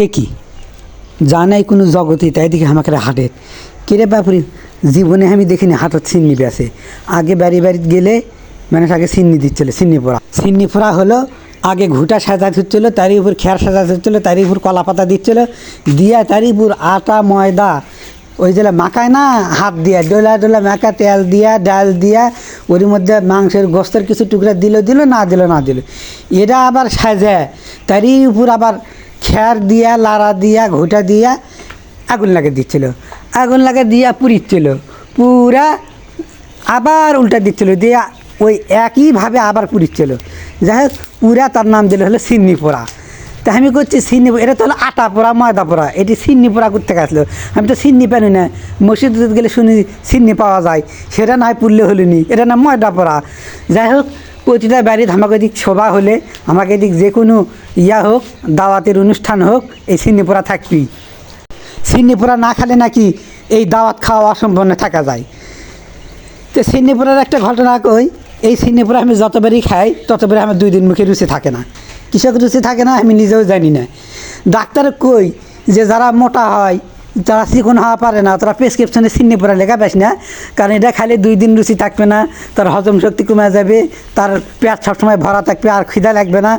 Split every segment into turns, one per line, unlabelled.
একই যা নাই কোনো জগতে তাই দেখি আমাকে হাটে কেড়ে ব্যাপারে জীবনে আমি দেখিনি হাটত সিন্নি বেছে আগে বাড়ি গেলে মানুষ আগে সিন্নি দিচ্ছিল সিন্নি পোড়া হলো আগে ঘুটা সাজা হচ্ছিলো তারই উপর খেয়ার সাজা হচ্ছিলো তারই উপর কলা পাতা দিচ্ছিলো দিয়া তারই উপর আটা ময়দা ওই যে মাখায় না হাত দিয়া ডোলা মাখা তেল দিয়া ডাল দিয়া ওর মধ্যে মাংসের গোস্তের কিছু টুকরা দিল না দিল এরা আবার সাজা তারই উপর আবার খেয়ার দিয়া লাড়া দিয়া ঘুটা দিয়া আগুন লাগে দিচ্ছিল আগুন লাগে দিয়া পুড়িচ্ছিল পুরা আবার উল্টা দিচ্ছিল দিয়া ওই একইভাবে আবার পুড়িচ্ছিল যাই হোক পুরা তার নাম দিল হলো সিন্নি পোড়া। তা আমি করছি সিন্নি এটা তো হলো আটা পোড়া ময়দা পোড়া এটি সিন্নি পোড়া করতে আসলো আমি তো সিন্নি পানি না মসজিদ গেলে শুনি সিন্নি পাওয়া যায় সেটা নাই পুড়লে হলিনি এটা না ময়দা পোড়া। যাই হোক প্রতিটা বাড়িতে আমাকে এদিক সভা হলে আমাকে এদিক যে কোনো ইয়া হোক দাওয়াতের অনুষ্ঠান হোক এই সিন্নি পোড়া থাকবি। সিন্নি পোড়া না খেলে নাকি এই দাওয়াত খাওয়া অসম্পন্ন থাকা যায়। তো সিন্নি পোড়ার একটা ঘটনা কই এই সিন্নি পোড়া আমি যতবারই খাই ততবারই আমার 2 দিন মুখে রুচি থাকে না কৃষক রুচি থাকে না আমি নিজেও জানি না। ডাক্তার কই যে যারা মোটা হয় যারা চিকন হওয়া পারে না তারা প্রেসক্রিপশনে সিন্নি পোড়া লেখা পাস না কারণ এটা খাইলে 2 দিন রুচি থাকবে না তার হজম শক্তি কমে যাবে তার পেট সবসময় ভরা থাকবে আর খিদা লাগবে না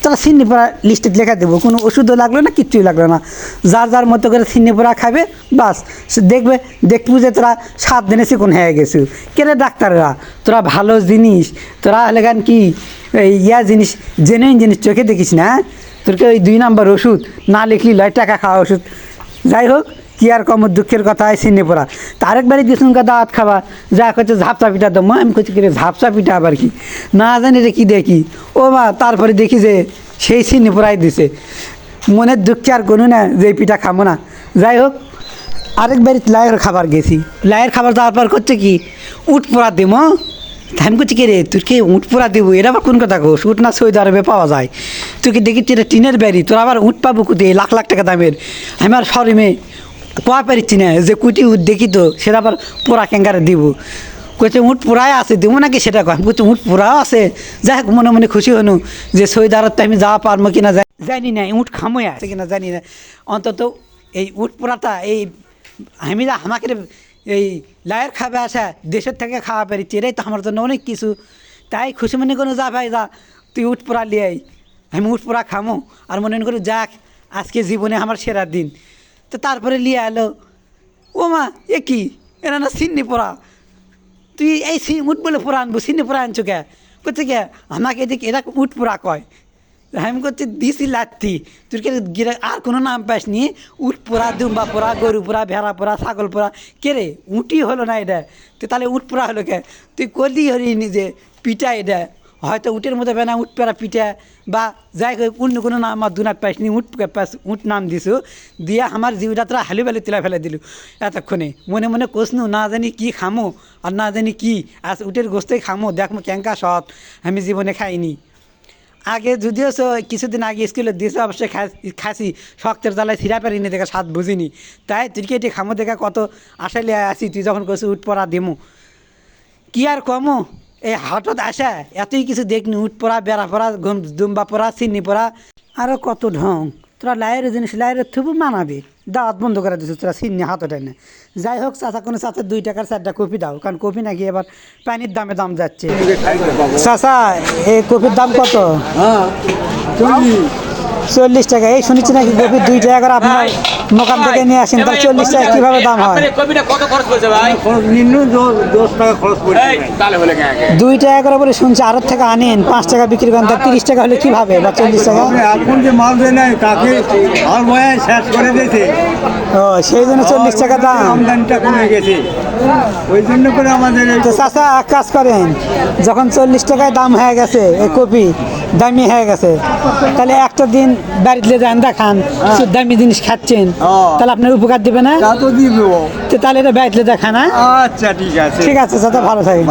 তারা সিন্নি পোড়া লিস্টে লেখা দেবো কোনো ওষুধও লাগলো না কিচ্ছুই লাগলো না যার মতো করে সিন্নি পোড়া খাবে বাস দেখবে যে তোরা 7 দিনে চিকন হয়ে গেছো কেন ডাক্তাররা তোরা ভালো জিনিস তোরা হলে গান কি ইয়া জিনিস জেনুইন জিনিস চোখে দেখিস না তোরকে ওই 2 নম্বর ওষুধ না লিখলি লয় টাকা খাওয়া ওষুধ। যাই হোক কি আর কম দুঃখের কথা সিন্নি পোড়া তারেকবারই দিয়েছিলাম দাওয়াত খাওয়া যা করছে ঝাপসা পিঠা তো আমি করছি কি ঝাপসা পিঠা আবার কি না জানি রে কি দেখি ও মা তারপরে দেখি যে সেই সিন্নি পোড়াই দিছে মনের দুঃখে আর কোনো না যে পিঠা খাবো না। যাই হোক আরেকবারই লায়ের খাবার গেছি লায়ের খাবার যাওয়ার পর করছে কি উট পোড়া দেবো আমি করছি কে রে তুই কে উট পোড়া দেবো এটা আবার কোন কথা কোস উট না সৌদি আরবে পাওয়া যায় তুই কি দেখি এটা টিনের বাড়ি তোর আবার উট পাবো কোথায় লাখ টাকা দামের আমি আর শরমে কোয়া পারিচ্ছি না যে কুটি উট দেখি তো সেটা আবার পোড়া ক্যাঙ্গারে দিব কইছে উট পোড়াই আছে দেবো নাকি সেটা কয় বলছি উট পোড়াও আছে যাই হোক মনে মনে খুশি হনু যে সৌদি আরবতে আমি যাওয়া পারবো কিনা জানি না উট খামোই আছে কিনা জানি না অন্তত এই উট পোড়াটা এই আমি আমাকে এই লায়ের খাবে আসা দেশের থেকে খাওয়া পারিচ্ছি এটাই তো আমার জন্য অনেক কিছু তাই খুশি মনে কোনো যা ভাই যা তুই উট পোড়া লিয়ে আই আমি উট পোড়া খামো আর মনে করি যাক আজকে জীবনে আমার সেরা দিন। তো তারপরে লিয়ে এলো ও মা এ কি এরা না সিন্নি পোড়া তুই এই উট বলে পোড়া আনবো সিন্নি পোড়া আনছো কে করছে কে আমাকে এদিকে এরা উট পোড়া কয় আমি করছি দিছি লাত্তি তুই কে গিরে আর কোনো নাম পাসনি উট পোড়া দুম্বা পোড়া গরু পোড়া ভেড়া পোড়া ছাগল পোড়া কে রে উটি হলো না এটা তুই তাহলে উট পোড়া হলো কে তুই করলি হরিনি যে পিঠা এটা হয়তো উটের মধ্যে বেনা উট পেড়া পিঠা বা যাই হোক অন্য কোনো নাম আমার দুনাক পাইসনি উট নাম দিছো দিয়া আমার জীবটা তোরা হালি বালি তুলা ফেলে দিল এতক্ষণে মনে কোসনু না জানি কি খামো আর না জানি কি আজ উটের গোস্তেই খামো দেখমো ক্যাঙ্কা সৎ আমি জীবনে খাইনি। আগে যদিও কিছুদিন আগে স্কুলে দিয়েছে অবশ্যই খাসি শক্তের জ্বালায় ছিঁড়া পারিনি দেখা স্বাদ বুঝিনি তাই তুই এটি খামো দেখা কত আশালে আসি তুই যখন করছিস উট পড়া দেমো কি আর কমো এই হঠাৎ আসা এতই কিছু দেখনি উট পড়া বেড়া পড়া দুম্বা পড়া চিনি পড়া আরও কত ঢং তোরা লাইয়ের জিনিস লাইয়ের থুবু মানাবে দাওয়াত বন্ধ করে দিচ্ছ তোরা চিনি হাতটাই না। যাই হোক চাচা কোনো চাচা 2 টাকার 4টা কপি দাও কারণ কপি নাকি এবার পানির দাম যাচ্ছে। চাচা এই কপির দাম কত? 40 টাকা এই শুনেছি নাকি কপি 2 টাকা করে আপনার মোকাম থেকে নিয়ে আসেন তাহলে 40 টাকা কীভাবে দাম হয়?
কপিটা কত খরচ করেছে ভাই? 10 টাকা খরচ করেছে তাহলে হলে
2 টাকা করে বলে শুনছি আরব থেকে আনেন 5 টাকা বিক্রি করেন তার 30 টাকা হলে কীভাবে বা 40 টাকা
এখন যে মাল দেয় না তাকে আর বয়া শেষ করে দিয়েছে
ও সেই জন্য 40 টাকা দাম
আমদানিটা কমে গেছে ওই জন্য করে আমাদের
তো চাচা এক কাজ করেন যখন 40 টাকায় দাম হয়ে গেছে এই কপি দামি হয়ে গেছে তাহলে একটা দিন বাড়িতে যান দেখান দামি জিনিস খাচ্ছেন তাহলে আপনার উপকার দেবে না?
তা তো দিব
তো তাহলে এটা বাড়িতে দেখান।
আচ্ছা ঠিক আছে
চাচা ভালো থাকেন।